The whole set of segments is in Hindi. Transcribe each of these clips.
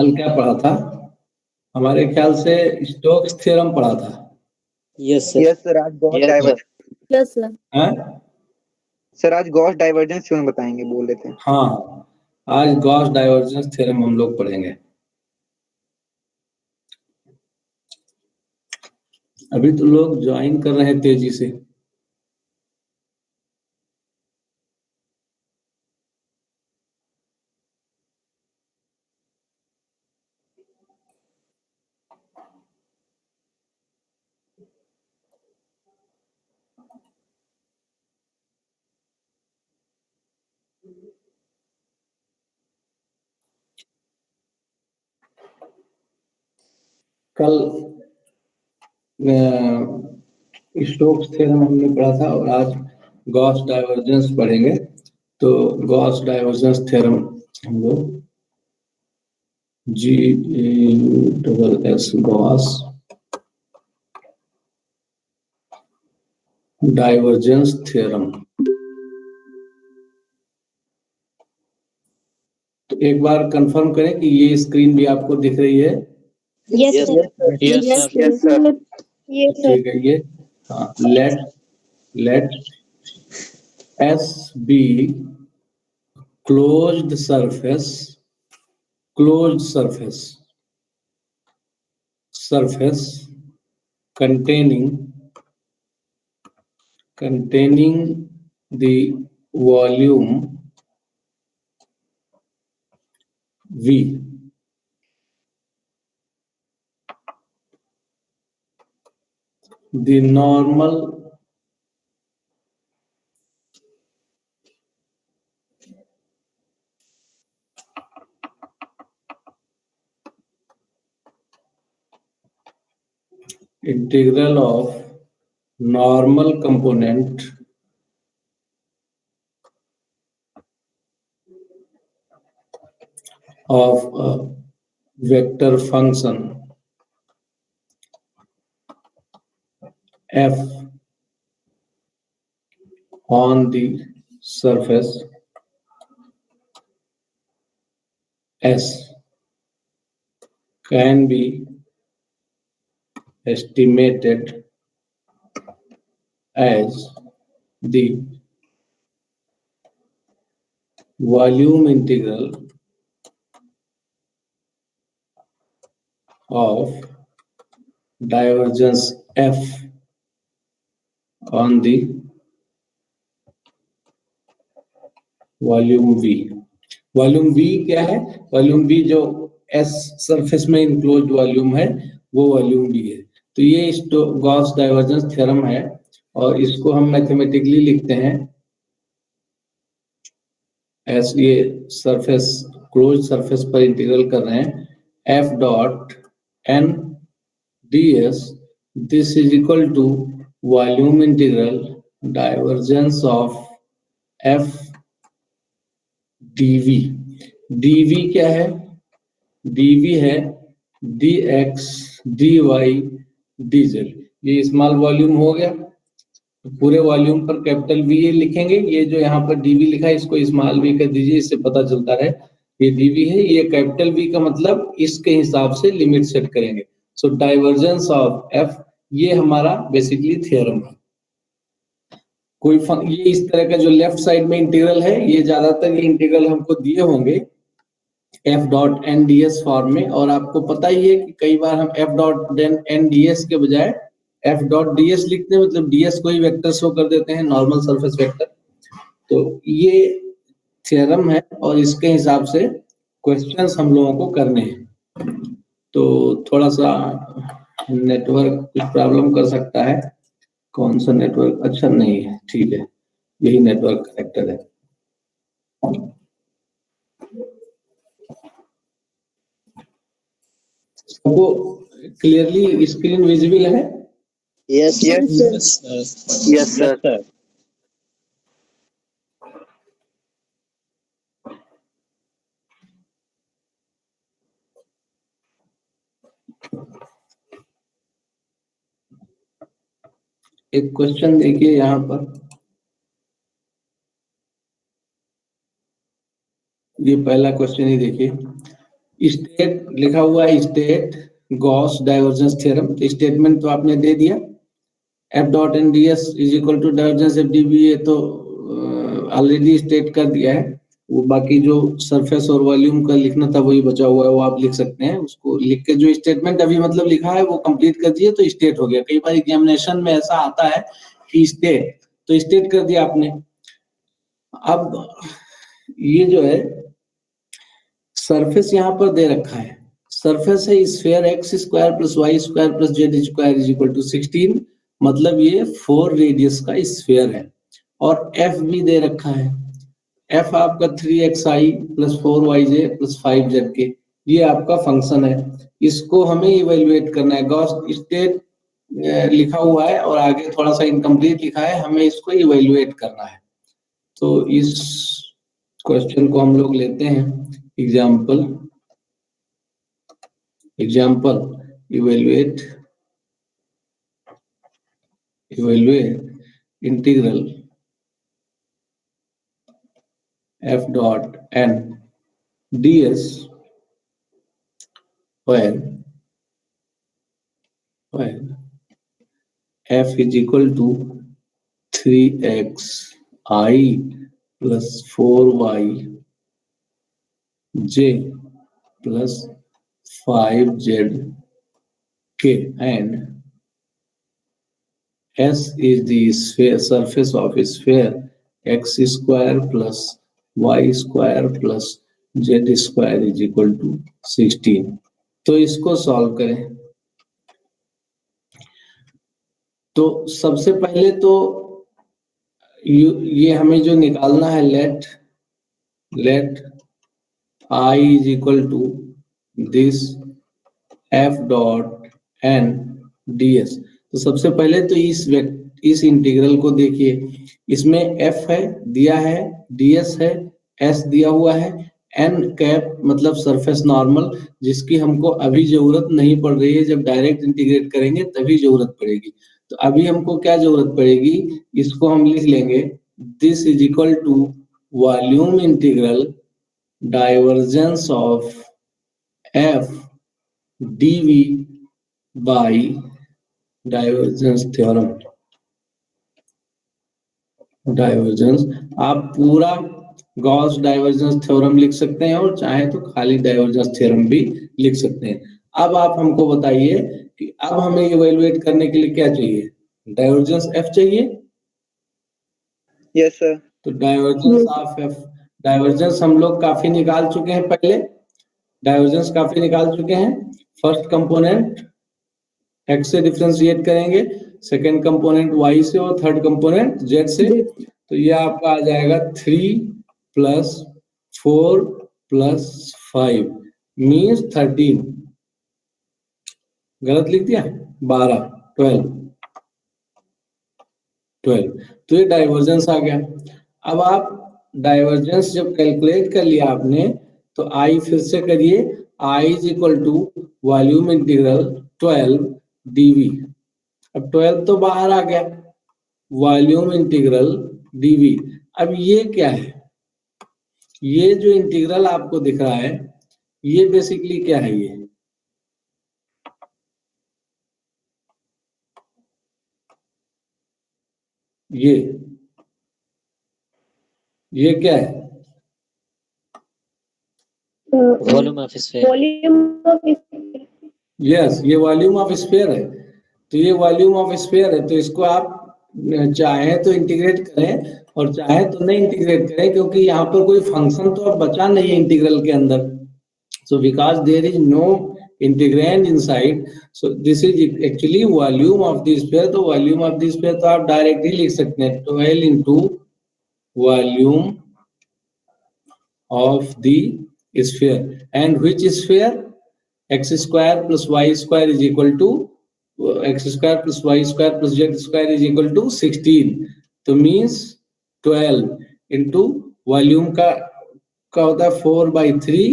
कल क्या पढ़ा था? हमारे ख्याल से स्टोक्स थ्योरम पढ़ा था। यस सर, आज गॉस डाइवर्जेंस। Yes sir. हैं? सर आज गॉस डाइवर्जेंस थ्योरम बताएंगे बोल रहे थे। हाँ, आज गॉस डाइवर्जेंस थ्योरम हम लोग पढ़ेंगे। अभी तो लोग ज्वाइन कर रहे हैं तेजी से। कल स्टोक्स थ्योरम हमने पढ़ा था और आज गॉस डाइवर्जेंस पढ़ेंगे। तो गॉस डाइवर्जेंस थ्योरम हम लोग GAUSS गॉस डाइवर्जेंस थ्योरम। तो एक बार कंफर्म करें कि ये स्क्रीन भी आपको दिख रही है। Yes sir. Yes sir. ठीक है, ये हाँ, late S be closed surface containing the volume V. The normal integral of normal component of a vector function f on the surface S can be estimated as the volume integral of divergence F on the volume V। Volume V क्या है? वॉल्यूम V जो S सरफेस में इनक्लोज्ड वॉल्यूम है वो वॉल्यूम V है। तो ये गॉस डाइवर्जेंस थ्योरम है और इसको हम मैथमेटिकली लिखते हैं एस, ये सरफेस क्लोज सरफेस पर इंटीग्रल कर रहे हैं, F dot N ds, this is equal to volume integral divergence of F dV। dV क्या है? dV है dx dy dz। ये स्मॉल वॉल्यूम हो गया, तो पूरे वॉल्यूम पर कैपिटल V लिखेंगे। ये जो यहाँ पर dV लिखा है इसको स्मॉल v कर दीजिए, इससे पता चलता रहे ये dV है। ये कैपिटल V का मतलब इसके हिसाब से लिमिट सेट करेंगे। सो डाइवर्जेंस ऑफ F, ये हमारा बेसिकली थ्योरम है। ये इस तरह का जो लेफ्ट साइड में इंटीग्रल है, ये ज्यादातर ये इंटीग्रल हमको दिए होंगे F dot N D S form में, और आपको पता ही है कि कई बार हम F dot N D S के बजाय F डॉट डी एस लिखते हैं, मतलब ds को ही वेक्टर शो कर देते हैं, नॉर्मल सरफेस वेक्टर। तो ये थ्योरम है और इसके हिसाब से क्वेश्चंस हम लोगों को करने हैं। तो थोड़ा सा नेटवर्क कुछ प्रॉब्लम कर सकता है। कौन सा नेटवर्क अच्छा नहीं है? ठीक है, यही नेटवर्क कनेक्टेड है। सबको क्लियरली स्क्रीन विजिबल है? Yes sir. एक क्वेश्चन देखिए यहाँ पर, ये पहला क्वेश्चन ही देखिए। स्टेट लिखा हुआ है, स्टेट गॉस डाइवर्जेंस थ्योरम, तो स्टेटमेंट तो आपने दे दिया, F dot N D S is equal to divergence F D B, ये तो ऑलरेडी स्टेट कर दिया है। वो बाकी जो सरफेस और वॉल्यूम का लिखना था वही बचा हुआ है, वो आप लिख सकते हैं। उसको लिख के जो स्टेटमेंट अभी मतलब लिखा है वो कंप्लीट कर दिए तो स्टेट हो गया। कई बार एग्जामिनेशन में ऐसा आता है कि स्टेट, तो स्टेट कर दिया आपने। अब ये जो है सरफेस यहाँ पर दे रखा है, सरफेस है sphere X square plus Y square plus Z square is equal to 16, मतलब ये 4 रेडियस का स्फीयर है। और एफ भी दे रखा है, एफ आपका 3xi plus 4yj plus 5zk, ये आपका फंक्शन है। इसको हमें इवेल्युएट करना है। गॉस स्टेट लिखा हुआ है और आगे थोड़ा सा इनकम्प्लीट लिखा है, हमें इसको इवेल्युएट करना है। तो इस क्वेश्चन को हम लोग लेते हैं example evaluate integral f dot n ds when f is equal to 3xi plus 4yj plus 5zk and S is the surface of a sphere x square plus y square plus z square is equal to 16। तो इसको सॉल्व करें। तो सबसे पहले तो ये हमें जो निकालना है, late I is equal to this f dot n ds। तो सबसे पहले तो इस इंटीग्रल को देखिए, इसमें f है दिया है, ds है, s दिया हुआ है, n कैप मतलब सरफेस नॉर्मल, जिसकी हमको अभी जरूरत नहीं पड़ रही है, जब डायरेक्ट इंटीग्रेट करेंगे तभी जरूरत पड़ेगी। तो अभी हमको क्या जरूरत पड़ेगी, इसको हम लिख लेंगे, this is equal to volume integral divergence of f dv by divergence theorem. Divergence आप पूरा गॉस डाइवर्जेंस थ्योरम लिख सकते हैं और चाहे तो खाली डाइवर्जेंस थ्योरम भी लिख सकते हैं। अब आप हमको बताइए कि अब हमें इवैल्यूएट करने के लिए क्या चाहिए, डाइवर्जेंस एफ चाहिए। Yes sir. तो डाइवर्जेंस ऑफ एफ, डाइवर्जेंस हम लोग काफी निकाल चुके हैं, पहले डाइवर्जेंस काफी निकाल चुके हैं। फर्स्ट कंपोनेंट x से डिफरेंशिएट करेंगे, सेकंड कंपोनेंट y से और थर्ड कंपोनेंट z से। तो ये आपका आ जाएगा 3 प्लस 4 प्लस 5 मीन्स 13, गलत लिख दिया, 12 12। तो ये डाइवर्जेंस आ गया। अब आप डाइवर्जेंस जब कैलकुलेट कर लिया आपने, तो आई फिर से करिए, I is equal to volume integral 12 dv। अब 12 तो बाहर आ गया, वॉल्यूम इंटीग्रल dv। अब ये क्या है, ये जो इंटीग्रल आपको दिख रहा है ये बेसिकली क्या है, ये क्या है, वॉल्यूम ऑफ स्फीयर। यस, ये वॉल्यूम ऑफ स्फीयर है। तो ये वॉल्यूम ऑफ स्फीयर है, तो इसको आप चाहे तो इंटीग्रेट करें और चाहे तो नहीं इंटीग्रेट करें, क्योंकि यहाँ पर कोई फंक्शन तो अब बचा नहीं है इंटीग्रल के अंदर। So because there is no integrand inside, so this is actually volume of the sphere. तो वॉल्यूम ऑफ द स्फीयर तो आप डायरेक्ट ही लिख सकते हैं, 12 into volume of the sphere. And which sphere, x square plus y square is equal to x square plus y square plus z square is equal to 16। तो मीन्स 12 इंटू वॉल्यूम का होता है 4/3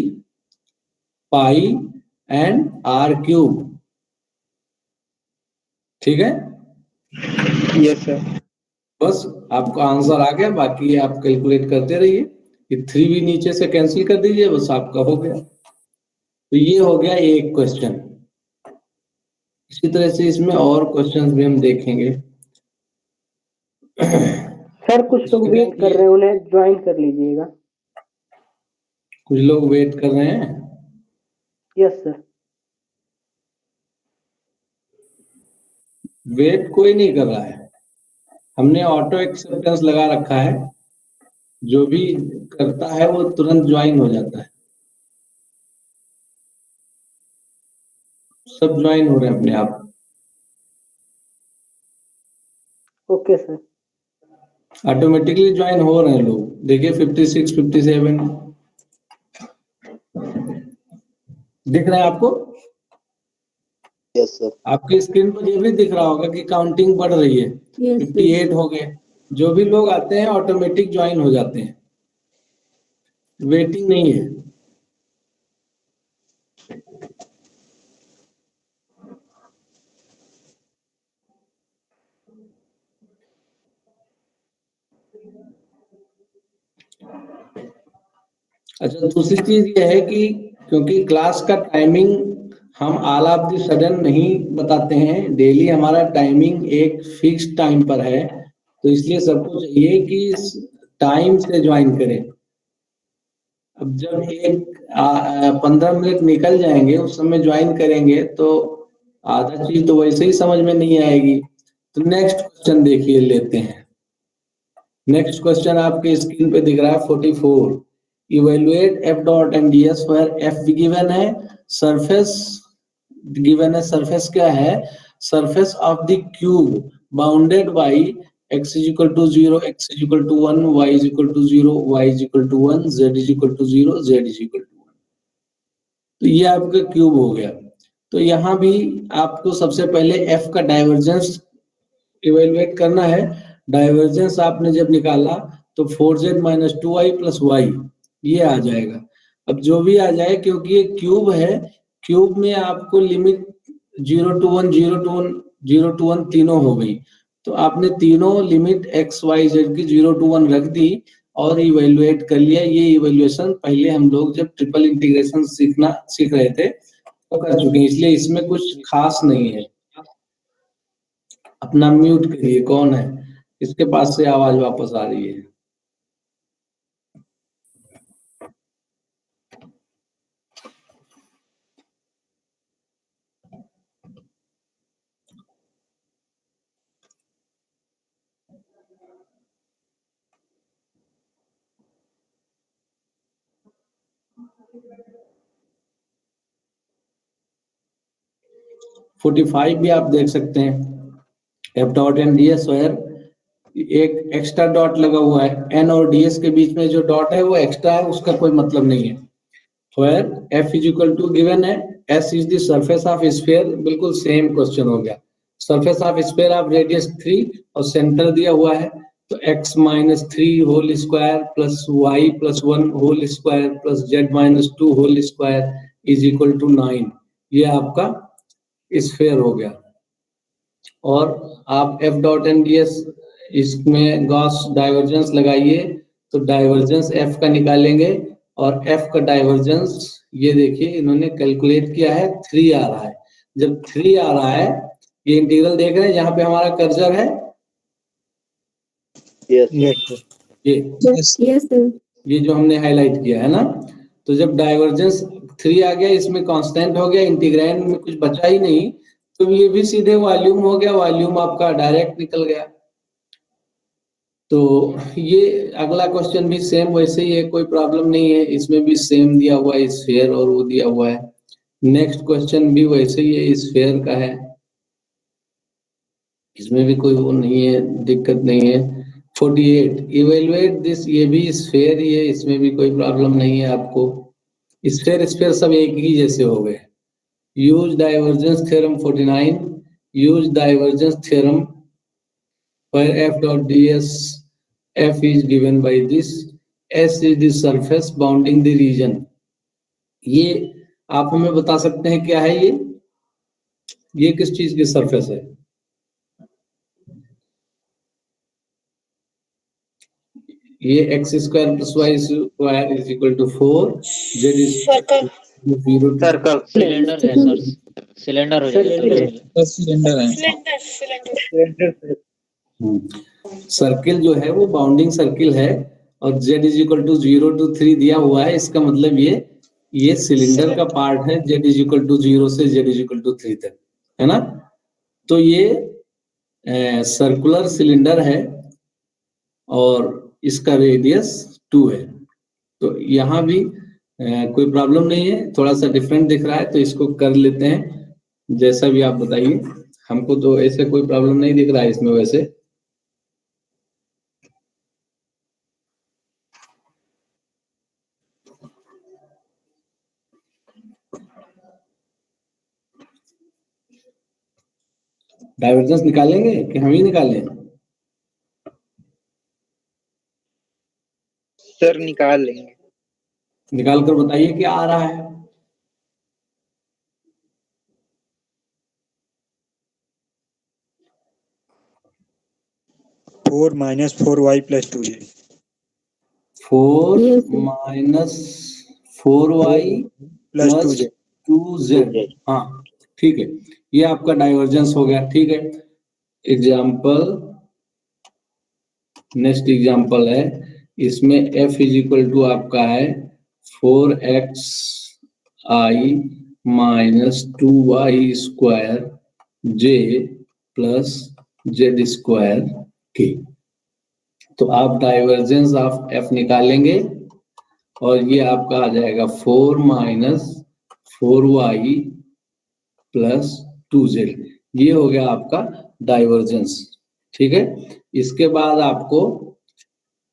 पाई एंड r क्यूब। ठीक है, यस सर। बस आपका आंसर आ गया, बाकी आप कैलकुलेट करते रहिए। ये 3 भी नीचे से कैंसिल कर दीजिए, बस आपका हो गया। तो ये हो गया एक क्वेश्चन। इसी तरह से इसमें और क्वेश्चंस भी हम देखेंगे। सर कुछ लोग वेट कर रहे हैं, उन्हें ज्वाइन कर लीजिएगा। कुछ लोग वेट कर रहे हैं। Yes sir. वेट कोई नहीं कर रहा है, हमने ऑटो एक्सेप्टेंस लगा रखा है, जो भी करता है वो तुरंत ज्वाइन हो जाता है। सब ज्वाइन हो रहे हैं अपने आप। Okay sir. ऑटोमेटिकली ज्वाइन हो रहे हैं लोग। देखिए 56, 57 दिख रहा है आपको? Yes sir. आपकी स्क्रीन पर ये भी दिख रहा होगा कि काउंटिंग बढ़ रही है। Yes, 58 हो गए। जो भी लोग आते हैं ऑटोमेटिक ज्वाइन हो जाते हैं, वेटिंग नहीं है। अच्छा, दूसरी चीज ये है कि क्योंकि क्लास का टाइमिंग हम ऑल ऑफ द सडन नहीं बताते हैं, डेली हमारा टाइमिंग एक फिक्स टाइम पर है, तो इसलिए सबको चाहिए कि टाइम से ज्वाइन करें। अब जब 15 मिनट निकल जाएंगे, उस समय ज्वाइन करेंगे तो आधा चीज तो वैसे ही समझ में नहीं आएगी। तो नेक्स्ट क्वेश्चन देखिए लेते हैं। नेक्स्ट क्वेश्चन आपके स्क्रीन पे दिख रहा है 44। Evaluate F dot and D S where F given है, सरफेस गिवन है। सरफेस क्या है? Surface of the cube bounded by x is equal to 0, x is equal to 1, y is equal to 0, y is equal to 1, z is equal to 0, z is equal to 1। तो ये आपका क्यूब हो गया। तो यहाँ भी आपको सबसे पहले f का डाइवर्जेंस इवेलुएट करना है। डाइवर्जेंस आपने जब निकाला तो 4z minus 2y plus Y ये आ जाएगा। अब जो भी आ जाए, क्योंकि ये क्यूब है, क्यूब में आपको लिमिट 0 to 1, 0 to 1, 0 to 1 तीनों हो गई। तो आपने तीनों लिमिट x, y, z की 0 to 1 रख दी और इवेलुएट कर लिया। ये इवेल्युएशन पहले हम लोग जब ट्रिपल इंटीग्रेशन सीख रहे थे तो कर चुके हैं, इसलिए इसमें कुछ खास नहीं है। अपना म्यूट करिए, कौन है इसके पास से आवाज वापस आ रही है? फोर्टी 45 भी आप देख सकते हैं। F dot and D S where एक एक्स्ट्रा डॉट लगा हुआ है, एन और डी एस के बीच में जो डॉट है वो एक्स्ट्रा है, उसका कोई मतलब नहीं है। Where F is equal to given है, S is the surface of sphere. बिल्कुल सेम क्वेश्चन हो गया। Surface of sphere of radius 3 और सेंटर दिया हुआ है, तो x minus 3 whole square plus Y plus 1 whole square plus Z minus 2 whole square is equal to 9। ये आपका स्फीयर हो गया। और आप F dot N D S इसमें गॉस डाइवर्जेंस लगाइए, तो डाइवर्जेंस एफ का निकालेंगे और एफ का डाइवर्जेंस ये देखिए इन्होंने कैलकुलेट किया है 3 आ रहा है। जब 3 आ रहा है, ये इंटीग्रल देख रहे हैं जहां पे हमारा कर्सर है, ये जो हमने हाईलाइट किया है ना, तो जब डाइवर्जेंस 3 आ गया, इसमें कांस्टेंट हो गया, इंटीग्रैंड में कुछ बचा ही नहीं, तो ये भी सीधे वॉल्यूम हो गया, वॉल्यूम आपका डायरेक्ट निकल गया। तो ये अगला क्वेश्चन भी सेम वैसे ही है, कोई प्रॉब्लम नहीं है, इसमें भी सेम दिया हुआ है स्फीयर और वो दिया हुआ है। नेक्स्ट क्वेश्चन भी वैसे ही है, स्फीयर का है, इसमें भी कोई वो नहीं है, दिक्कत नहीं है। 48 इवेलुएट दिस, ये भी स्फीयर ही है, इसमें भी कोई प्रॉब्लम नहीं है आपको। स्फीयर स्फीयर सब एक ही जैसे हो गए। Use divergence theorem 49, use divergence theorem where f dot ds, f is given by this, s is the surface bounding the region। ये आप हमें बता सकते हैं क्या है ये किस चीज की सरफेस है? ये x square plus Y square is equal to 4, z is zero to circle cylinder है सर, सिलेंडर हो जाएगा सिलेंडर। सिलेंडर। सर्किल जो है वो बाउंडिंग सर्किल है और z is equal to 0 to 3 दिया हुआ है। इसका मतलब ये सिलेंडर का पार्ट है, z इज इक्वल टू 0 से z इज इक्वल टू 3 तक, है ना। तो ये सर्कुलर सिलेंडर है और इसका रेडियस 2 है। तो यहाँ भी कोई प्रॉब्लम नहीं है, थोड़ा सा डिफरेंट दिख रहा है तो इसको कर लेते हैं, जैसा भी आप बताइए। हमको तो ऐसे कोई प्रॉब्लम नहीं दिख रहा है इसमें वैसे। डाइवर्जेंस निकालेंगे कि हम ही निकालें? सर निकाल लेंगे। निकाल कर बताइए क्या आ रहा है। Four minus 4y plus 2z। 4 Yes, sir. Minus 4y plus plus 2z। 2z। हाँ ठीक है, ये आपका डाइवर्जेंस हो गया। ठीक है, एग्जाम्पल, नेक्स्ट एग्जाम्पल है, इसमें f इज इक्वल टू आपका है 4xi minus 2y square j plus Z square के। तो आप डाइवर्जेंस ऑफ f निकालेंगे और ये आपका आ जाएगा 4 माइनस 4y प्लस 2z। ये हो गया आपका डाइवर्जेंस। ठीक है, इसके बाद आपको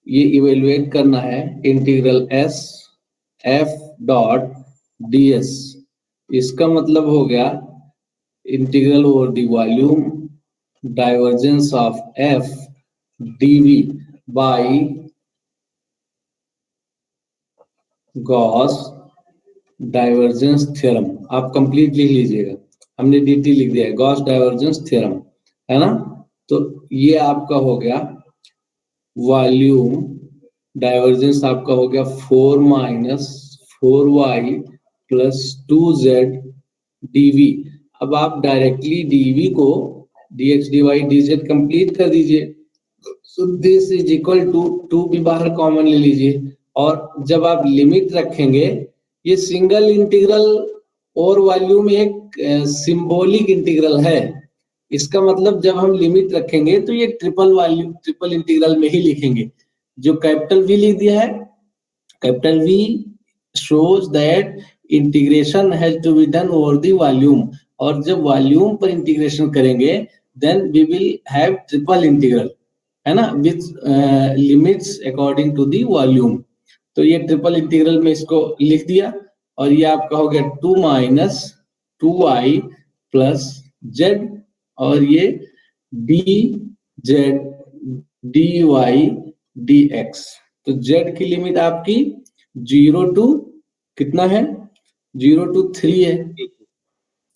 ये इवेलुएट करना है integral s f dot ds। इसका मतलब हो गया integral over the volume divergence of f dv by Gauss divergence theorem. आप कंप्लीट लिख लीजिएगा, हमने dt लिख दिया है, गॉस डाइवर्जेंस थ्योरम, है ना। तो ये आपका हो गया वॉल्यूम डाइवर्जेंस, आपका हो गया 4 minus 4y plus 2z dv। अब आप डायरेक्टली dv को dx dy dz कंप्लीट कर दीजिए। So this is equal to 2 भी बाहर कॉमन ले लीजिए, और जब आप लिमिट रखेंगे, ये सिंगल इंटीग्रल और वॉल्यूम एक सिंबॉलिक इंटीग्रल है। इसका मतलब जब हम लिमिट रखेंगे तो ये ट्रिपल वॉल्यूम ट्रिपल इंटीग्रल में ही लिखेंगे। जो कैपिटल V लिख दिया है, capital V shows that integration has to be done over the volume, और जब वॉल्यूम पर इंटीग्रेशन करेंगे then we will have triple integral, है ना, with limits according to the volume। तो ये ट्रिपल इंटीग्रल में इसको लिख दिया और ये आपका हो गया 2 माइनस 2y प्लस z, और ये D Z D Y D X. तो z की लिमिट आपकी 0 टू कितना है, 0 to 3 है।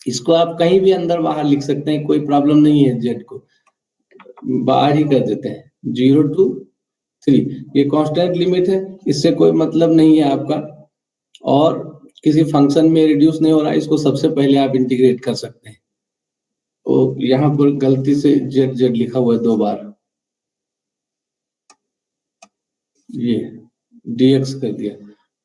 इसको आप कहीं भी अंदर बाहर लिख सकते हैं, कोई प्रॉब्लम नहीं है, z को बाहर ही कर देते हैं, 0 to 3। ये कांस्टेंट लिमिट है, इससे कोई मतलब नहीं है आपका, और किसी फंक्शन में रिड्यूस नहीं हो रहा है, इसको सबसे पहले आप इंटीग्रेट कर सकते हैं। तो यहाँ पर गलती से जेड जेड लिखा हुआ है 2 बार, ये dx कर दिया,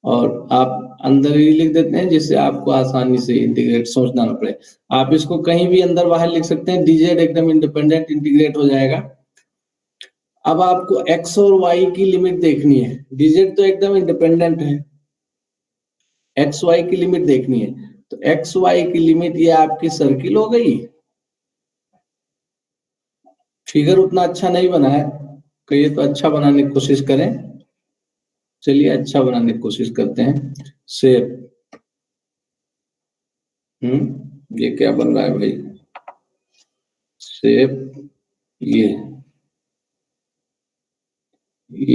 और आप अंदर ही लिख देते हैं जिससे आपको आसानी से इंटीग्रेट सोचना ना पड़े। आप इसको कहीं भी अंदर बाहर लिख सकते हैं, dz एकदम इंडिपेंडेंट इंटीग्रेट हो जाएगा। अब आपको x और y की लिमिट देखनी है, dz तो एकदम इंडिपेंडेंट है, एक्स वाई की लिमिट देखनी है। तो एक्स वाई की लिमिट ये आपकी सर्किल हो गई। फिगर उतना अच्छा नहीं बना है, कहिए तो अच्छा बनाने की कोशिश करें। चलिए अच्छा बनाने की कोशिश करते हैं। शेप, ये क्या बन रहा है भाई, शेप, ये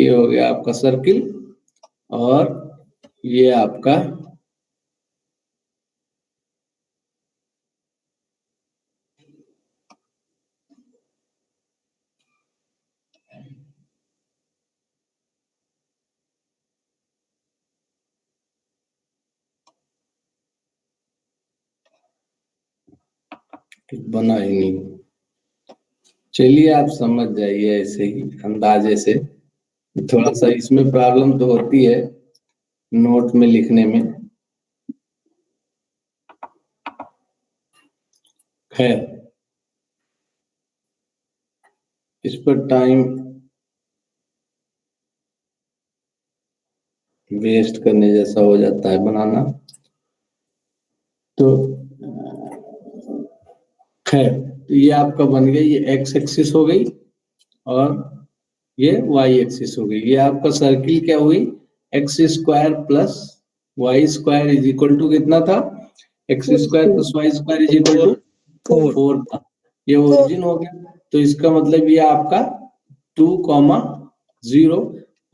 हो गया आपका सर्किल, और ये आपका कुछ बना ही नहीं। चलिए आप समझ जाइए ऐसे ही अंदाजे से। थोड़ा सा इसमें प्रॉब्लम तो होती है नोट में लिखने में। खैर, इस पर टाइम वेस्ट करने जैसा हो जाता है बनाना। तो खैर, तो ये आपका बन गया, ये एक्स एक्सिस हो गई और ये वाई एक्सिस हो गई। ये आपका सर्किल क्या हुई, X square plus Y square is equal to कितना था, X square plus Y square is equal to 4 था। ये ओरिजिन हो गया। तो इसका मतलब ये आपका 2,0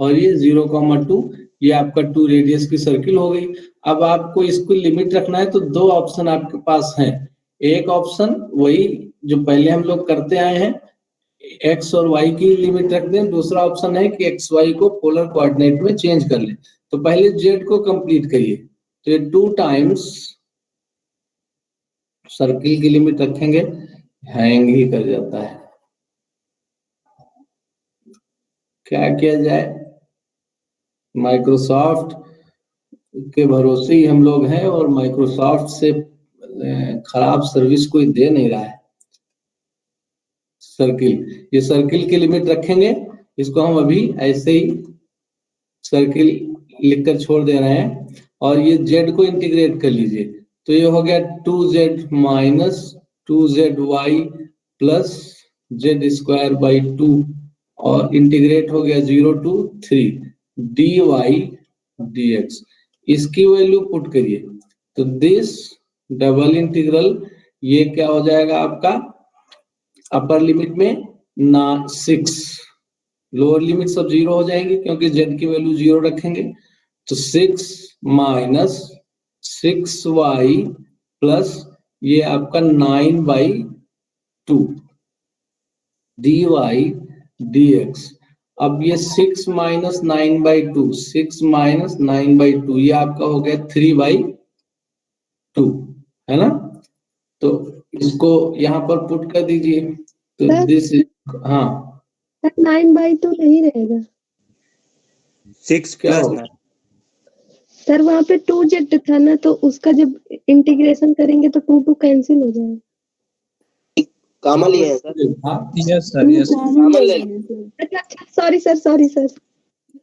और ये 0,2, ये आपका 2 रेडियस की सर्किल हो गई। अब आपको इसको लिमिट रखना है तो दो ऑप्शन आपके पास हैं। एक ऑप्शन वही जो पहले हम लोग करते आए हैं, एक्स और वाई की लिमिट रख दें। दूसरा ऑप्शन है कि एक्स वाई को पोलर कोऑर्डिनेट में चेंज कर लें। तो पहले जेड को कंप्लीट करिए। तो ये 2 टाइम्स सर्किल की लिमिट रखेंगे, हैंग ही कर जाता है। क्या किया जाए, माइक्रोसॉफ्ट के भरोसे ही हम लोग हैं और माइक्रोसॉफ्ट से खराब सर्विस कोई दे नहीं रहा है। सर्किल, ये सर्किल की लिमिट रखेंगे, इसको हम अभी ऐसे ही सर्किल लिखकर छोड़ दे रहे हैं। और ये z को इंटीग्रेट कर लीजिए। तो ये हो गया 2z minus 2zy plus z square by 2 और इंटीग्रेट हो गया 0 to 3 dy dx। इसकी वैल्यू पुट करिए तो दिस डबल इंटीग्रल, ये क्या हो जाएगा आपका, अपर लिमिट में ना 6, लोअर लिमिट सब 0 हो जाएंगे क्योंकि z की वैल्यू 0 रखेंगे। तो 6 माइनस 6y प्लस ये आपका 9/2 dy dx। अब ये 6 माइनस 9/2, 6 माइनस 9/2, ये आपका हो गया 3/2, है ना। तो इसको यहाँ पर पुट कर दीजिए। तो सर? दिस, हाँ 9/2 नहीं रहेगा 6 क्या प्लस होगा, सर, वहाँ पे 2z था ना, तो उसका जब इंटीग्रेशन करेंगे तो 2 कैंसिल हो जाएगा। कामन लिए हैं सर। हाँ, यस सर, यस कामन ले अच्छा, सॉरी सर।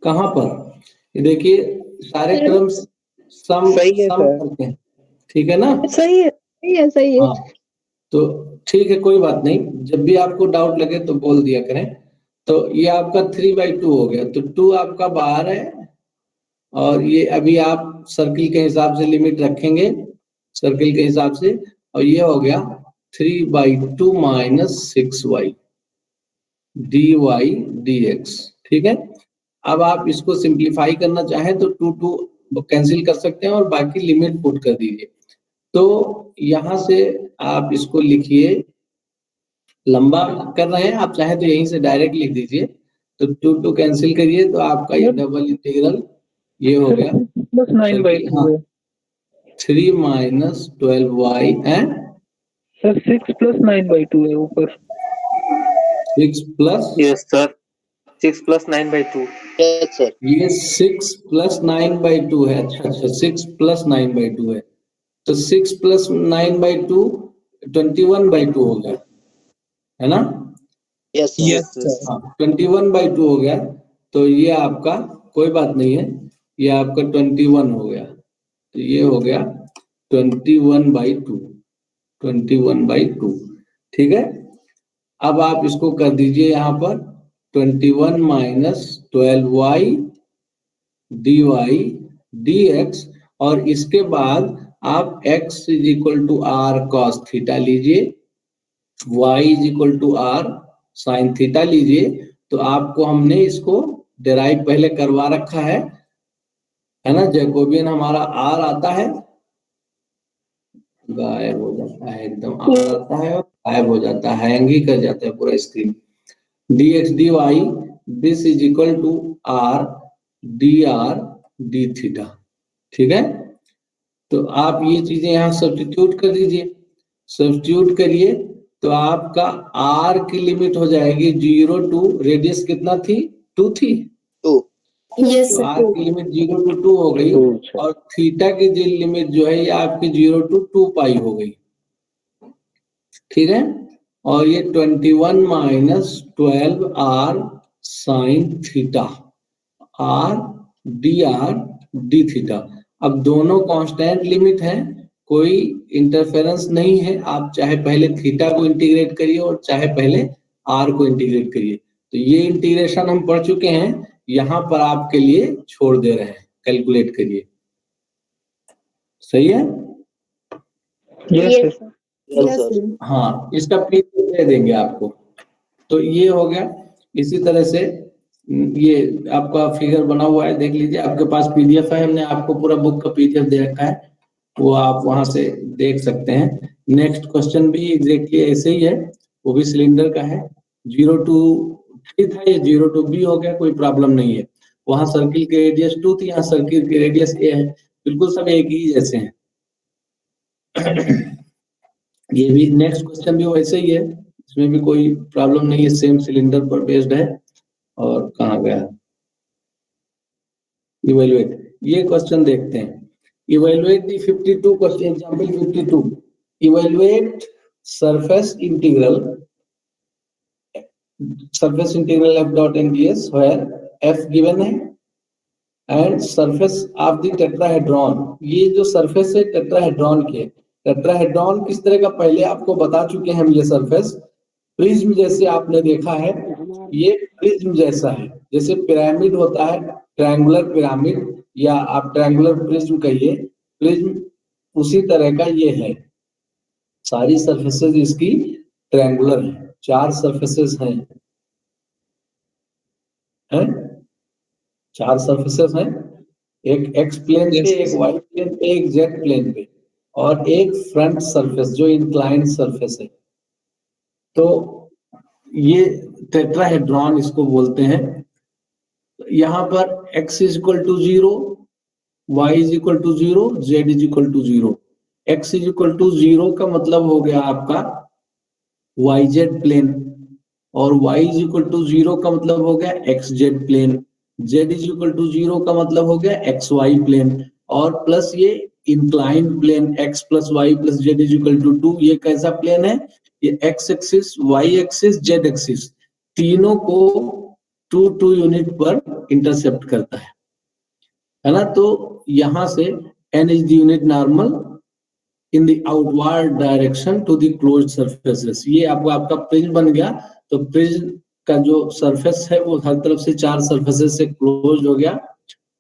कहाँ पर, ये देखिए सारे सर, टर्म्स सम सही है सम सर। करते हैं, ठीक है ना। सही है। हाँ, तो ठीक है, कोई बात नहीं, जब भी आपको डाउट लगे तो बोल दिया करें। तो ये आपका 3/2 हो गया, तो 2 आपका बाहर है और ये अभी आप सर्किल के हिसाब से लिमिट रखेंगे, सर्किल के हिसाब से, और ये हो गया 3/2 माइनस 6y dy dx, ठीक है। अब आप इसको सिंप्लीफाई करना चाहें तो 2 कैंसिल कर सकते हैं और बाकी लिमिट पुट कर दीजिए। तो यहां से आप इसको लिखिए, लंबा कर रहे हैं आप चाहे तो यहीं से डायरेक्ट लिख दीजिए। तो 2 कैंसिल करिए तो आपका ये डबल इंटीग्रल ये हो गया +9/2 है 3 माइनस 12y है सर, 6 + 9/2 है ऊपर। 6 plus, yes sir, 6 + 9/2। Yes sir. ये 6 + 9/2 है। अच्छा, 6 + 9/2 है। तो 6 + 9/2 21/2 हो गया, है ना। Yes sir. Yes sir. हाँ, 21/2 हो गया। तो ये आपका कोई बात नहीं है, ये आपका 21 हो गया। तो ये हो गया 21/2, 21/2, ठीक है। अब आप इसको कर दीजिए यहाँ पर 21 माइनस 12y dy dx, और इसके बाद आप x = r cos थीटा लीजिए, y = r sin थीटा लीजिए। तो आपको हमने इसको डिराइव पहले करवा रखा है ना। जैकोबियन हमारा r आता है, गायब हो जाता है, एकदम r आता है और गायब हो जाता है, हैंग ही कर जाता है पूरा screen. dx dy this = r dr d theta, ठीक है। तो आप ये चीजें यहाँ सब्स्टिट्यूट कर दीजिए। सब्स्टिट्यूट करिए तो आपका आर की लिमिट हो जाएगी 0 टू, रेडियस कितना थी, 2 थी, 2 यस तो आर की लिमिट 0 टू 2 हो गई, और थीटा की जो लिमिट जो है ये आपकी 0 टू 2 पाई हो गई, ठीक है। और ये 21 minus 12 R sine theta, R D theta. अब दोनों कांस्टेंट लिमिट है, कोई इंटरफेरेंस नहीं है, आप चाहे पहले थीटा को इंटीग्रेट करिए और चाहे पहले आर को इंटीग्रेट करिए। तो ये इंटीग्रेशन हम पढ़ चुके हैं, यहां पर आपके लिए छोड़ दे रहे हैं, कैलकुलेट करिए। सही है? Yes sir. Yes sir. हाँ, इसका पीडीएफ दे देंगे आपको। तो ये हो गया। इसी तरह से ये आपका फिगर बना हुआ है, देख लीजिए, आपके पास पीडीएफ है, हमने आपको पूरा बुक का पीडीएफ दे रखा है, वो आप वहां से देख सकते हैं। नेक्स्ट क्वेश्चन भी एग्जैक्टली ऐसे ही है, वो भी सिलेंडर का है। 0 टू 3 था, ये 0 टू बी हो गया, कोई प्रॉब्लम नहीं है। वहां सर्किल की रेडियस 2 थी, यहाँ सर्किल की रेडियस ए है, बिल्कुल सब एक ही जैसे हैं। ये भी नेक्स्ट क्वेश्चन भी वैसे ही है, इसमें भी कोई प्रॉब्लम नहीं है, सेम सिलेंडर पर बेस्ड है। और कहाँ गया इवेलुएट, ये क्वेश्चन देखते हैं। Evaluate the 52 question, example 52, evaluate surface integral f dot nds where f given है and surface of the tetrahedron. ये जो सरफेस है टेट्राहेड्रॉन की है। टेट्राहेड्रॉन किस तरह का पहले आपको बता चुके हैं हम, ये सरफेस प्रिज्म जैसे आपने देखा है, ये प्रिज्म जैसा है, जैसे पिरामिड होता है, ट्रायंगुलर पिरामिड या आप ट्रायंगुलर प्रिज्म कहिए, प्रिज्म उसी तरह का ये है। सारी सरफेसेस इसकी ट्रायंगुलर है, 4 सरफेसेस हैं, 4 सरफेसेस हैं, एक एक्स प्लेन पे, एक वाई प्लेन पे, एक जेड प्लेन पे, और एक फ्रंट सरफेस जो इंक्लाइंड सरफेस है। तो ये टेट्राहेड्रॉन इसको बोलते हैं। यहाँ पर x is equal to 0, y is equal to 0, z is equal to 0। x is equal to 0 का मतलब हो गया आपका yz प्लेन, और y इज इक्वल टू 0 का मतलब हो गया xz plane, z is equal to 0 का मतलब हो गया xy प्लेन, और प्लस ये inclined plane x plus Y plus Z is equal to 2। ये कैसा प्लेन है? ये x axis, y axis, z axis तीनों को 2 यूनिट पर इंटरसेप्ट करता है ना। तो यहां से n is the unit normal in the outward direction to the closed surfaces. ये आपका प्रिज्म बन गया। तो प्रिज्म का जो सरफेस है वो हर तरफ से 4 सरफेसेस से क्लोज हो गया,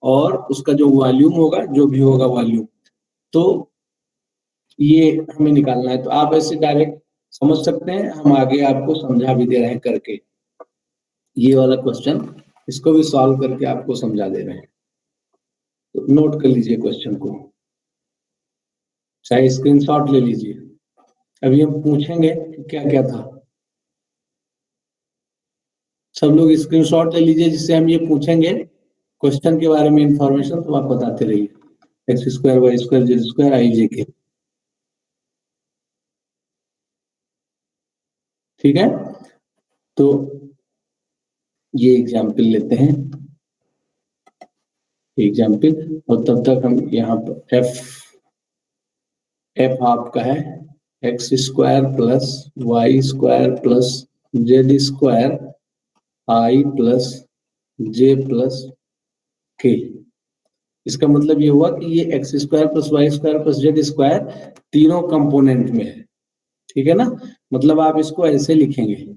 और उसका जो वॉल्यूम होगा, जो भी होगा वॉल्यूम, तो ये हमें निकालना है। तो आप ऐसे डायरेक्ट समझ सकते हैं, हम आगे आपको समझा भी दे रहे हैं करके। ये वाला क्वेश्चन, इसको भी सॉल्व करके आपको समझा दे रहे हैं, तो नोट कर लीजिए क्वेश्चन को, चाहे स्क्रीनशॉट ले लीजिए। अभी हम पूछेंगे कि क्या क्या था, सब लोग स्क्रीनशॉट ले लीजिए, जिससे हम ये पूछेंगे क्वेश्चन के बारे में इंफॉर्मेशन, तो आप बताते रहिए। X square, Y square, Z square, I J K, ठीक है। तो ये एग्जाम्पल लेते हैं, एग्जाम्पल, और तब तक हम यहाँ पर एफ आपका है x square plus Y square plus Z square I plus J plus K. इसका मतलब ये हुआ कि ये X square plus Y square plus Z square तीनों कंपोनेंट में है, ठीक है ना। मतलब आप इसको ऐसे लिखेंगे,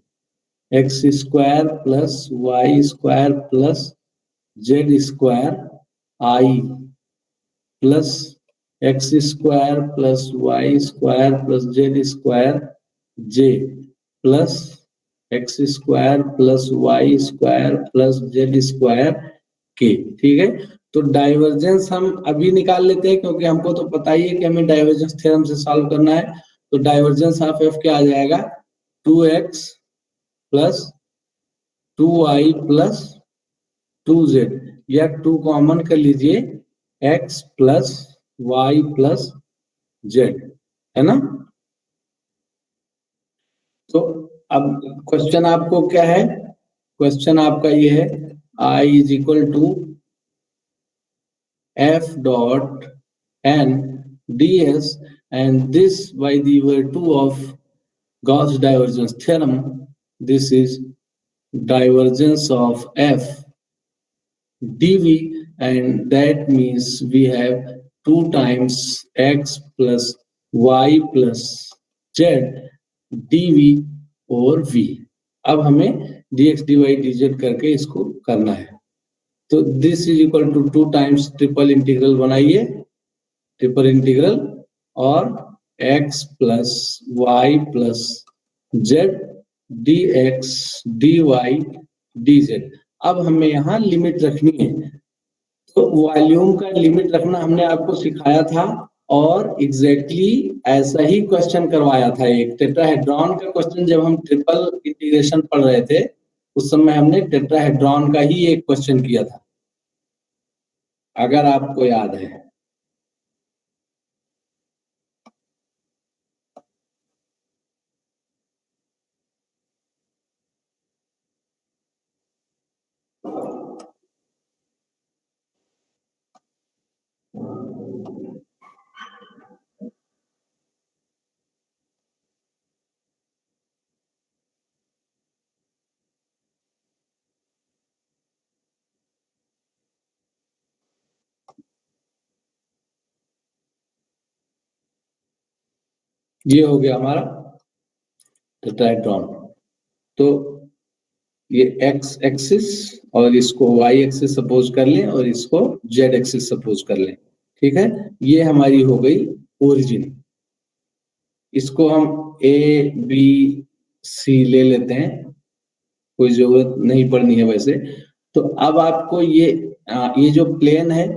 X square plus Y square plus Z square I plus X square plus Y square plus Z square J plus X square plus Y square plus Z square K, ठीक है। तो डाइवर्जेंस हम अभी निकाल लेते हैं, क्योंकि हमको तो पता ही है कि हमें डाइवर्जेंस थ्योरम से सॉल्व करना है। तो डाइवर्जेंस ऑफ एफ क्या आ जाएगा? 2x plus 2y plus 2z, या 2 कॉमन कर लीजिए, x plus y plus z, है ना। तो अब क्वेश्चन आपको क्या है, क्वेश्चन आपका ये है I is equal to F dot n ds and this by the virtue of Gauss divergence theorem, this is divergence of F dv, and that means we have 2 times x plus y plus z dv और v। अब हमें dx dy dz करके इसको करना है। तो this is equal to 2 times triple integral बनाइए, ट्रिपल इंटीग्रल और x plus Y plus Z D x D Y D Z. अब हमें यहाँ लिमिट रखनी है, तो वॉल्यूम का लिमिट रखना हमने आपको सिखाया था और एग्जैक्टली ऐसा ही क्वेश्चन करवाया था। एक टेट्राहेड्रॉन का क्वेश्चन जब हम ट्रिपल इंटीग्रेशन पढ़ रहे थे उस समय हमने टेट्राहेड्रॉन का ही एक क्वेश्चन किया था, अगर आपको याद है। ये हो गया हमारा टेट्राहेड्रॉन। तो ये x एक्सिस और इसको y एक्सिस सपोज कर लें और इसको z एक्सिस सपोज कर लें, ठीक है। ये हमारी हो गई ओरिजिन। इसको हम a b c ले लेते हैं, कोई जरूरत नहीं पड़नी है वैसे। तो अब आपको ये जो प्लेन है,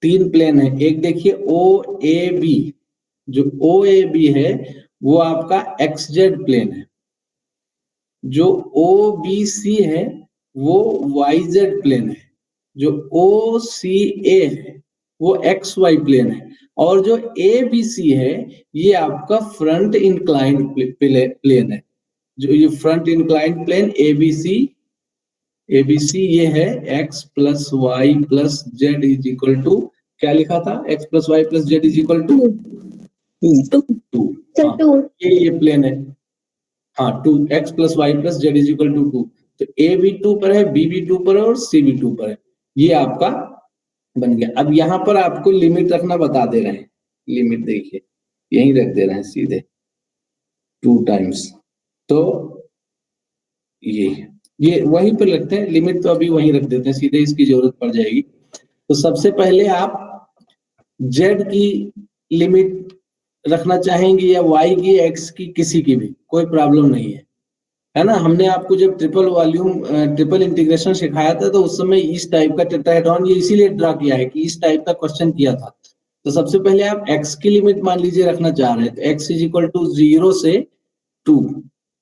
3 प्लेन है। एक देखिए OAB, जो OAB है वो आपका XZ प्लेन है, जो OBC है वो YZ प्लेन है, जो OCA है वो XY प्लेन है, और जो ABC है ये आपका फ्रंट इंक्लाइंड प्लेन है। जो ये फ्रंट इंक्लाइंड प्लेन ABC ये है x plus Y plus Z is equal to, क्या लिखा था, x plus Y plus Z is equal to 2। ये प्लेन है, हाँ 2, x plus Y plus Z is equal to 2। तो a भी 2 पर है, b भी 2 पर है और c भी 2 पर है। ये आपका बन गया। अब यहाँ पर आपको लिमिट रखना बता दे रहे हैं, लिमिट देखिए यहीं रख दे रहे हैं सीधे 2 टाइम्स। तो ये वहीं पर लगते हैं लिमिट, तो अभी वहीं रख देते हैं, सीधे इसकी जरूरत पड़ जाएगी। तो सबसे पहले आप z की लिमिट रखना चाहेंगे या y की, x की, किसी की भी कोई प्रॉब्लम नहीं है ना। हमने आपको जब ट्रिपल इंटीग्रेशन सिखाया था तो उस समय इस टाइप का टेट्राहेड्रॉन ये इसीलिए ड्रा किया है कि इस टाइप का क्वेश्चन किया था। तो सबसे पहले आप x की लिमिट मान लीजिए रखना चाह रहे हैं, तो x इज इक्वल टू 0 से 2,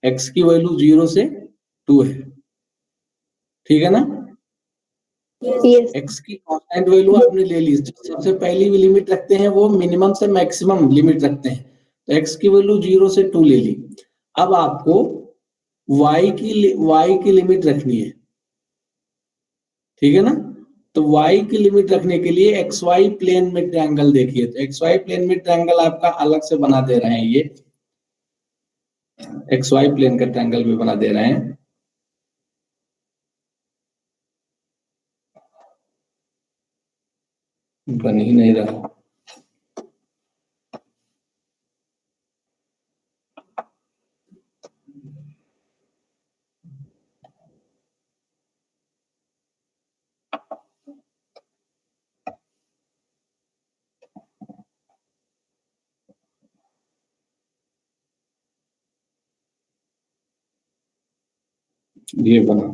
x की वैल्यू 0 से 2 है, ठीक है ना। Yes. x की कांस्टेंट वैल्यू आपने ले ली। सबसे पहली लिमिट रखते हैं वो मिनिमम से मैक्सिमम लिमिट रखते हैं, तो x की वैल्यू 0 से 2 ले ली। अब आपको y की लिमिट रखनी है, ठीक है ना। तो y की लिमिट रखने के लिए xy प्लेन में ट्रायंगल देखिए, तो xy प्लेन में ट्रायंगल आपका अलग से बना दे रहे हैं, ये xy प्लेन का ट्रायंगल भी बना दे रहे हैं। बन ही नहीं रहा। ये बना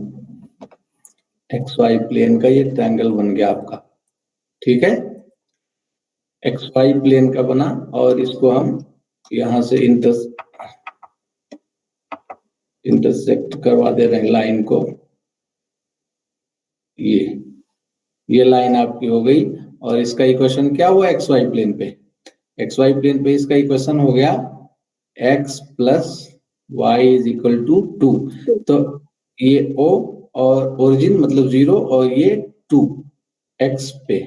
XY प्लेन का, ये ट्रायंगल बन गया आपका, ठीक है। XY प्लेन का बना और इसको हम यहां से इंटरसेक्ट करवा दे रहे हैं लाइन को। ये लाइन आपकी हो गई और इसका इक्वेशन क्या हुआ XY प्लेन पे, XY प्लेन पे इसका इक्वेशन हो गया x plus y is equal to 2। तो ये o और ओरिजिन मतलब 0 और ये 2 x पे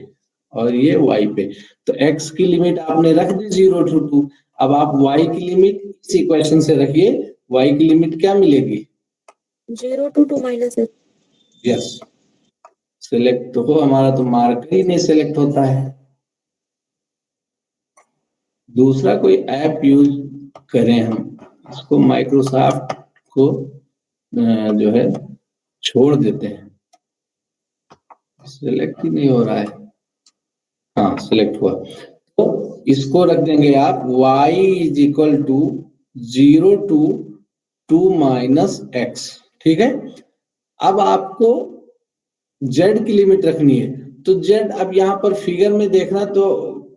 और ये y पे। तो x की लिमिट आपने रख दी 0 to 2। अब आप y की लिमिट इस इक्वेशन से रखिए, y की लिमिट क्या मिलेगी? 0 to 2 minus x। Yes, select तो हो, हमारा तो मार्कर ही नहीं सिलेक्ट होता है। दूसरा कोई ऐप यूज करें हम, इसको माइक्रोसॉफ्ट को जो है छोड़ देते हैं। सिलेक्ट ही नहीं हो रहा है। हाँ, सिलेक्ट हुआ। तो इसको रख देंगे आप y is equal to 0 to 2 minus x। ठीक है। अब आपको z की लिमिट रखनी है। तो z अब यहाँ पर फिगर में देखना तो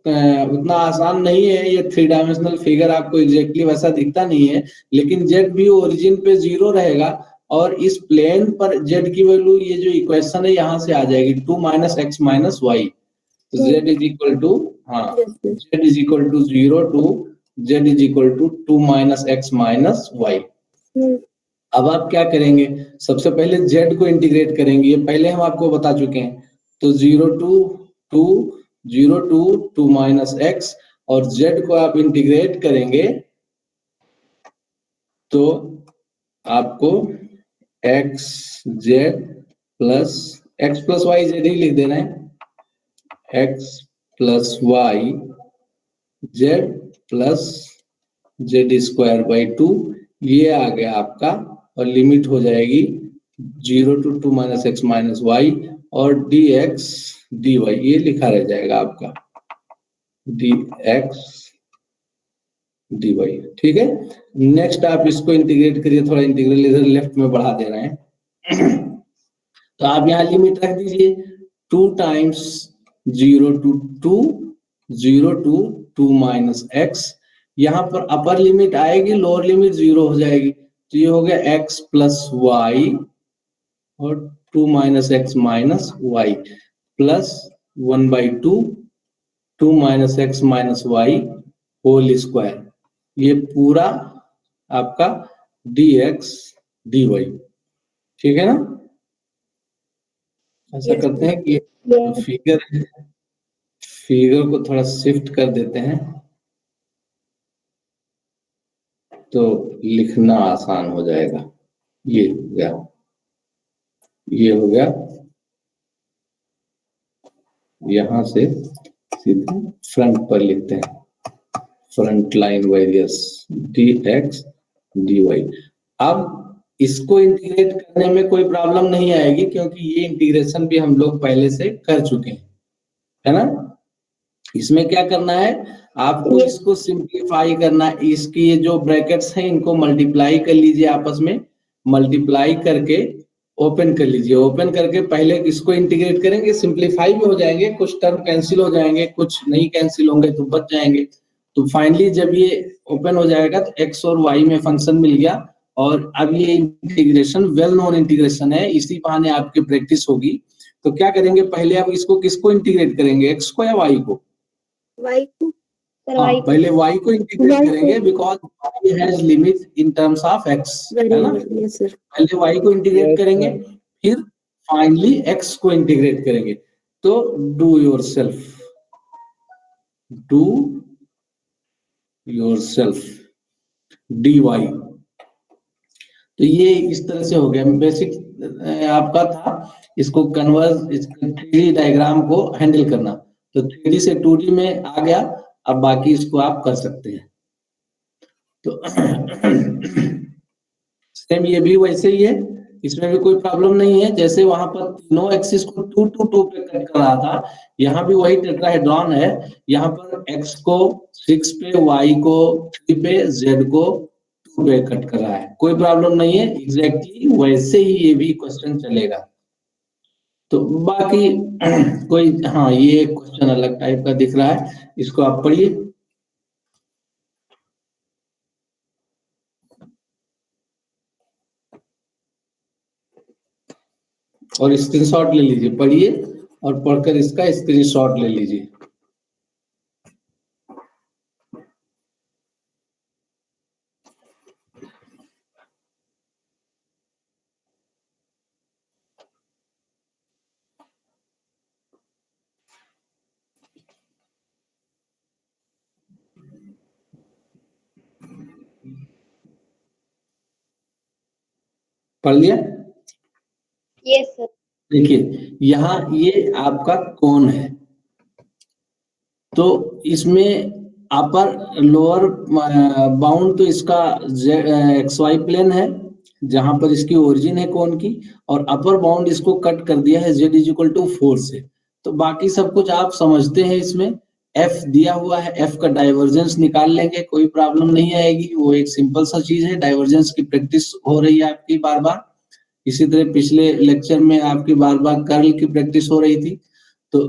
उतना आसान नहीं है। ये 3 डायमेंशनल फिगर आपको एग्जैक्टली वैसा दिखता नहीं है, लेकिन z भी ओरिजिन पे 0 रहेगा और इस प्लेन पर z की वैल्यू, ये जो इक्वेशन है यहाँ से आ जाएगी 2 minus x minus y। तो z इज इक्वल टू, हाँ, z is equal to 0 to z is equal to 2 minus x minus y। अब आप क्या करेंगे? सबसे पहले z को इंटीग्रेट करेंगे, ये पहले हम आपको बता चुके हैं। तो 0 to 2 minus x और z को आप इंटीग्रेट करेंगे तो आपको x plus y z ही लिख देना है। x plus y z plus z square by 2, ये आ गया आपका। और लिमिट हो जाएगी 0 to 2 minus x minus y और dx dy, ये लिखा रह जाएगा आपका dx dy। ठीक है। नेक्स्ट आप इसको इंटीग्रेट करिए, थोड़ा इंटीग्रल इधर लेफ्ट में बढ़ा दे रहे हैं। तो आप यहाँ लिमिट रख दीजिए 2 times 0 to 2 minus x। यहाँ पर अपर लिमिट आएगी, लोअर लिमिट 0 हो जाएगी। तो ये हो गया x plus y और 2 minus x minus y plus 1/2 2 minus x minus y whole square. ये पूरा आपका dx dy। ठीक है ना? ऐसा करते हैं कि फिगर को थोड़ा शिफ्ट कर देते हैं तो लिखना आसान हो जाएगा। ये हो गया, ये हो गया। यहां से सीधे फ्रंट पर लिखते हैं, front line various dx dy। अब इसको इंटीग्रेट करने में कोई प्रॉब्लम नहीं आएगी, क्योंकि ये इंटीग्रेशन भी हम लोग पहले से कर चुके हैं, है ना? इसमें क्या करना है, आपको इसको सिंप्लीफाई करना है। इसकी ये जो ब्रैकेट्स हैं इनको मल्टीप्लाई कर लीजिए, आपस में मल्टीप्लाई करके ओपन कर लीजिए। ओपन करके पहले इसको इंटीग्रेट करेंगे, सिंप्लीफाई भी हो जाएंगे, कुछ टर्म कैंसिल हो जाएंगे, कुछ नहीं कैंसिल होंगे तो बच जाएंगे। तो फाइनली जब ये ओपन हो जाएगा तो x और y में फंक्शन मिल गया। और अब ये इंटीग्रेशन वेल नोन इंटीग्रेशन है, इसी बहाने आपकी प्रैक्टिस होगी। तो क्या करेंगे, पहले आप इसको किसको इंटीग्रेट करेंगे, x को या y को? y को। हाँ, पहले y को इंटीग्रेट करेंगे, because y has limit in terms of x, है ना? पहले y को इंटीग्रेट करेंगे, फिर फाइनली x को इंटीग्रेट करेंगे। तो डू योरसेल्फ dy। तो ये इस तरह से हो गया। बेसिक आपका था इसको कन्वर्ट, इस 3D डायग्राम को हैंडल करना। तो 3D से 2D में आ गया। अब बाकी इसको आप कर सकते हैं। तो सेम ये भी वैसे ही है, इसमें भी कोई प्रॉब्लम नहीं है। जैसे वहां पर तीनों एक्सिस को 2 to 2 पे कट कर रहा था, यहाँ भी वही टेट्राहेड्रॉन है। यहाँ पर x को 6 पे, y को 3 पे, z को 2 पे कट कर रहा है। कोई प्रॉब्लम नहीं है, एग्जैक्टली वैसे ही ये भी क्वेश्चन चलेगा। तो बाकी कोई, हाँ, ये क्वेश्चन अलग टाइप का दिख रहा है, इसको आप पढ़िए। और स्क्रीनशॉट ले लीजिए, पढ़िए और पढ़कर इसका स्क्रीनशॉट ले लीजिए। पढ़ लिया? Yes sir. देखिए यहाँ ये आपका कौन है, तो इसमें अपर लोअर बाउंड तो इसका एक्स वाई प्लेन है जहां पर इसकी ओरिजिन है कौन की, और अपर बाउंड इसको कट कर दिया है z इज इक्वल टू 4 से। तो बाकी सब कुछ आप समझते हैं, इसमें f दिया हुआ है, f का डाइवर्जेंस निकाल लेंगे, कोई प्रॉब्लम नहीं आएगी, वो एक सिंपल सा चीज है। डाइवर्जेंस की प्रैक्टिस हो रही है आपकी बार बार, इसी तरह पिछले लेक्चर में आपकी बार बार कर्ल की प्रैक्टिस हो रही थी। तो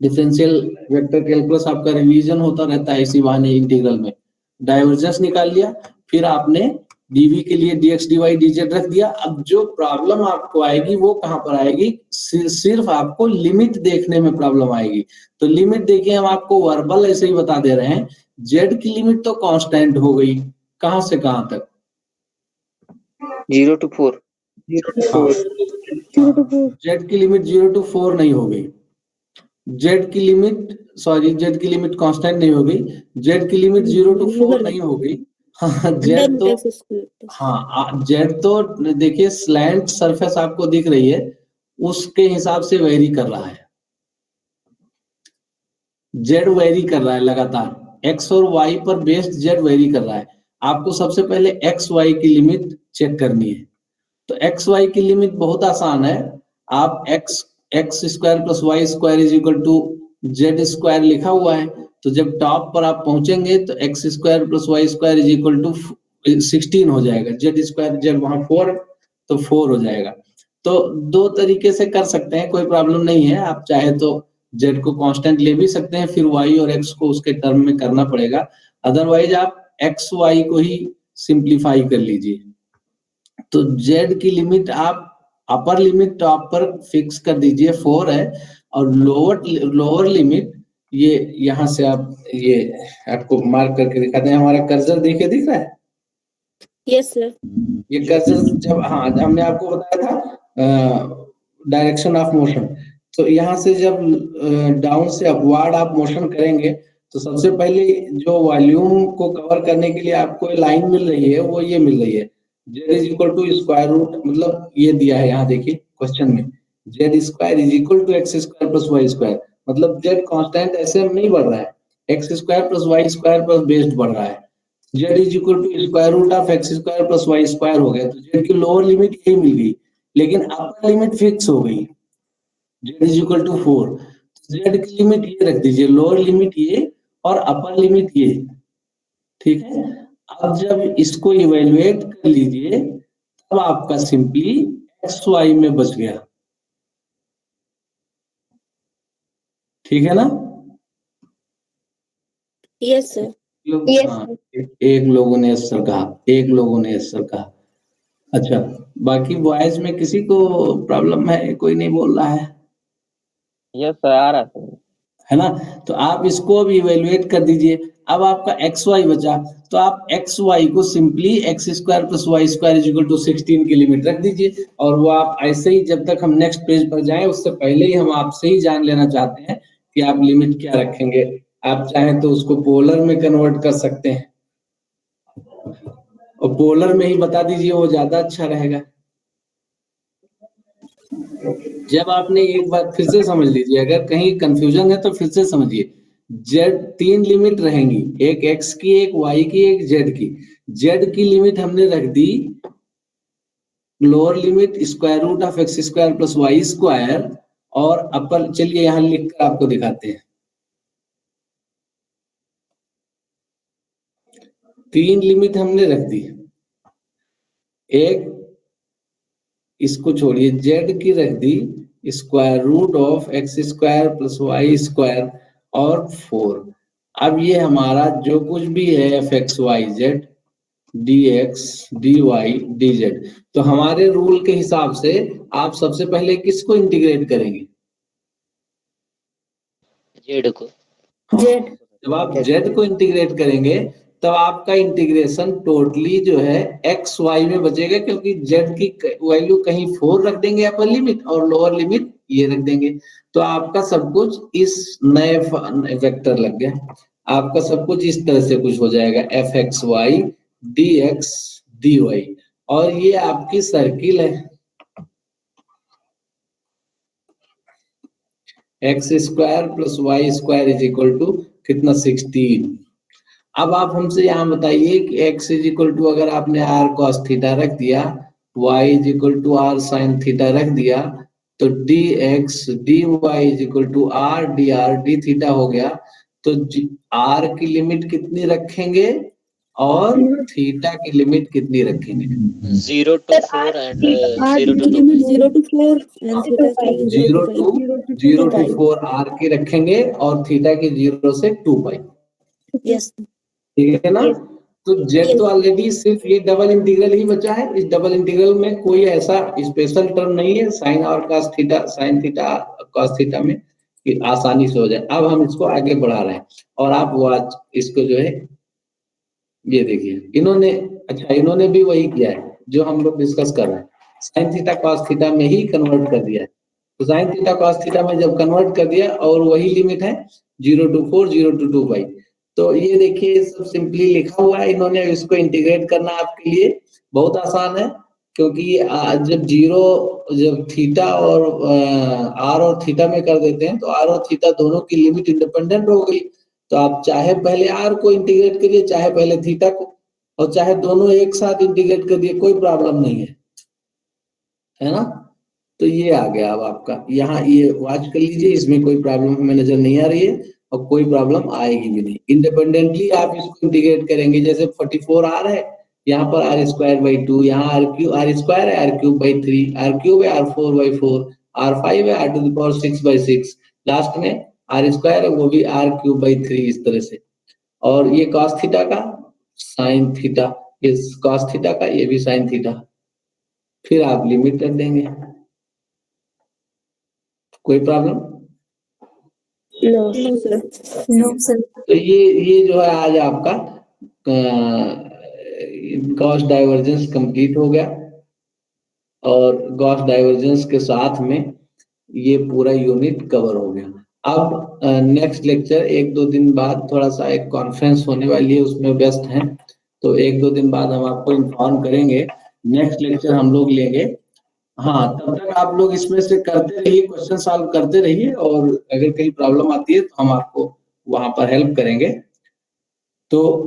डिफरेंशियल वेक्टर कैलकुलस आपका रिवीजन होता रहता है इसी बहाने इंटीग्रल में। डाइवर्जेंस निकाल लिया, फिर आपने dv के लिए dx dy dz रख दिया। अब जो प्रॉब्लम आपको आएगी वो कहां पर आएगी, सिर्फ आपको लिमिट देखने में प्रॉब्लम आएगी। तो लिमिट देखिए, हम आपको वर्बल ऐसे ही बता दे रहे हैं, z की लिमिट तो कांस्टेंट हो गई, कहां से कहां तक? 0 to 4। z की लिमिट 0 to 4 नहीं हो गई, z की लिमिट कांस्टेंट नहीं हो गई, z की लिमिट 0 to 4 नहीं हो गई। हाँ z तो देखिए स्लैंट सरफेस आपको दिख रही है, उसके हिसाब से वेरी कर रहा है, z वेरी कर रहा है लगातार, x और y पर बेस्ड z वेरी कर रहा है। आपको सबसे पहले x y की लिमिट चेक करनी है। तो x y की लिमिट बहुत आसान है, आप x square plus Y square is equal to Z square लिखा हुआ है, तो जब टॉप पर आप पहुंचेंगे तो x square plus Y square is equal to 16 हो जाएगा, जेड स्क्वायर जेड वहां 4 तो 4 हो जाएगा। तो दो तरीके से कर सकते हैं, कोई प्रॉब्लम नहीं है। आप चाहे तो z को कांस्टेंट ले भी सकते हैं, फिर y और x को उसके टर्म में करना पड़ेगा, अदरवाइज आप x y को ही सिंप्लीफाई कर लीजिए। तो z की लिमिट आप अपर लिमिट टॉप पर फिक्स कर दीजिए 4 है, और लोअर लिमिट ये यहां से आप ये आपको मार्क करके दिखाते हैं। हमारा कर्सर देखिए, दिख रहा है? Yes sir. ये कर्सर जब, हाँ हमने आपको बताया था डायरेक्शन ऑफ मोशन, तो यहाँ से जब डाउन से अपवर्ड आप मोशन करेंगे तो सबसे पहले जो वॉल्यूम को कवर करने के लिए आपको लाइन मिल रही है वो ये मिल रही है, z is equal to square root, मतलब ये दिया है यहाँ देखिए क्वेश्चन में, z square is equal to X square plus Y square, मतलब z कांस्टेंट ऐसे नहीं बढ़ रहा है, x square plus Y square plus based बढ़ रहा है। z is equal to square root of x square plus Y square हो गया, तो z की लोअर लिमिट यही मिल गई, लेकिन अपर लिमिट फिक्स हो गई, z is equal to 4। z की लिमिट ये रख दीजिए, लोअर लिमिट ये और अपर लिमिट ये, ठीक है। अब जब इसको इवेलुएट कर लीजिए तब आपका सिंपली एक्स वाई में बच गया, ठीक है ना? Yes sir. हाँ, एक लोगों ने यस सर कहा, एक लोगों ने यस सर कहा। अच्छा, बाकी बॉयज में किसी को प्रॉब्लम है? कोई नहीं बोल रहा है? यस सर, आ रहा है ना? तो आप इसको अब इवेलुएट कर दीजिए। अब आपका एक्स वाई बचा, तो आप एक्स वाई को simply X square plus Y square is equal to 16 की लिमिट रख दीजिए, और वो आप ऐसे ही जब तक हम नेक्स्ट पेज पर जाएं उससे पहले ही हम आपसे ही जान लेना चाहते हैं कि आप लिमिट क्या रखेंगे। आप चाहें तो उसको पोलर में कन्वर्ट कर सकते हैं, और पोलर में ही बता दीजिए, वो ज्यादा अच्छा रहेगा। जब आपने एक बार फिर से समझ लीजिए, अगर कहीं कंफ्यूजन है तो फिर से समझिए। z 3 लिमिट रहेंगी, एक x की, एक y की, एक z की। z की लिमिट हमने रख दी lower limit square root of x square plus Y square, और अपर, चलिए यहां लिखकर आपको दिखाते हैं। 3 लिमिट हमने रख दी, एक इसको छोड़िए, z की रख दी square root of x square plus Y square और 4। अब ये हमारा जो कुछ भी है F x Y Z D x D Y D Z, तो हमारे रूल के हिसाब से आप सबसे पहले किसको इंटीग्रेट करेंगे? जेड को। जेड। जब आप जेड को इंटीग्रेट करेंगे तब आपका इंटीग्रेशन टोटली जो है एक्स वाई में बचेगा, क्योंकि जेड की वैल्यू कहीं 4 रख देंगे अपर लिमिट और लोअर लिमिट ये रख देंगे, तो आपका सब कुछ इस नए वेक्टर लग गया, आपका सब कुछ इस तरह से कुछ हो जाएगा, f x y D x D y, और ये आपकी सर्किल है, x square plus Y square is equal to कितना 16। अब आप हमसे यहाँ बताइए कि x इज इक्वल टू अगर आपने r cos थीटा रख दिया, y is equal to r sin theta रख दिया, तो dx dy is equal to r dr d theta हो गया। तो r की लिमिट कितनी रखेंगे और थीटा की लिमिट कितनी रखेंगे? 0 to 4 and 0 to 2. 0 to 4 and theta की 0 to 4 r की रखेंगे और थीटा की 0 से 2 पाई। यस ठीक है ना? तो z तो ऑलरेडी सिर्फ ये डबल इंटीग्रल ही बचा है। इस डबल इंटीग्रल में कोई ऐसा स्पेशल टर्म नहीं है साइन और cos theta, sine theta cos theta में, कि आसानी से हो जाए। अब हम इसको आगे बढ़ा रहे हैं और आप वॉच इसको जो है ये देखिए, इन्होंने भी वही किया है जो हम लोग डिस्कस कर रहे हैं, साइन थीटा cos थीटा में ही कन्वर्ट कर दिया है। तो साइन थीटा cos थीटा में जब कन्वर्ट कर दिया और वही लिमिट है 0 to 4 0 to 2 पाई। तो ये देखिए सब सिंपली लिखा हुआ है इन्होंने, इसको इंटीग्रेट करना आपके लिए बहुत आसान है, क्योंकि जब थीटा और आर और थीटा में कर देते हैं तो आर और थीटा दोनों की लिमिट इंडिपेंडेंट हो गई। तो आप चाहे पहले आर को इंटीग्रेट करिए, चाहे पहले थीटा को, और चाहे दोनों एक साथ इंटीग्रेट कर दिए, कोई प्रॉब्लम नहीं है ना? तो ये आ गया अब आपका, यहाँ ये वॉच कर लीजिए, इसमें कोई प्रॉब्लम हमें नजर नहीं आ रही है और कोई प्रॉब्लम आएगी भी नहीं। इंडिपेंडेंटली आप इसको इंटीग्रेट करेंगे, जैसे 44 आर है, यहाँ पर आर स्क्वायर बाई 2, यहाँ आर स्क्वायर है r cube by 3, r cube है R4 बाई 4, R5 है R to the power 6 by 6, last में आर स्क्वायर है वो भी आर क्यूब बाई 3, इस तरह से। और ये cos थीटा का साइन थीटा, ये cos थीटा का, ये भी साइन थीटा, फिर आप लिमिट कर देंगे। कोई प्रॉब्लम? No sir. तो ये जो है आज आपका गॉस डाइवर्जेंस कंप्लीट हो गया, और गॉस डाइवर्जेंस के साथ में ये पूरा यूनिट कवर हो गया। अब नेक्स्ट लेक्चर 1-2 दिन बाद, थोड़ा सा एक कॉन्फ्रेंस होने वाली है उसमें व्यस्त हैं, तो 1-2 दिन बाद हम आपको इन्फॉर्म करेंगे। नेक्स्ट लेक्चर हम लोग लेंगे। हाँ, तब तक आप लोग इसमें से करते रहिए, क्वेश्चन सॉल्व करते रहिए, और अगर कहीं प्रॉब्लम आती है तो हम आपको वहां पर हेल्प करेंगे। तो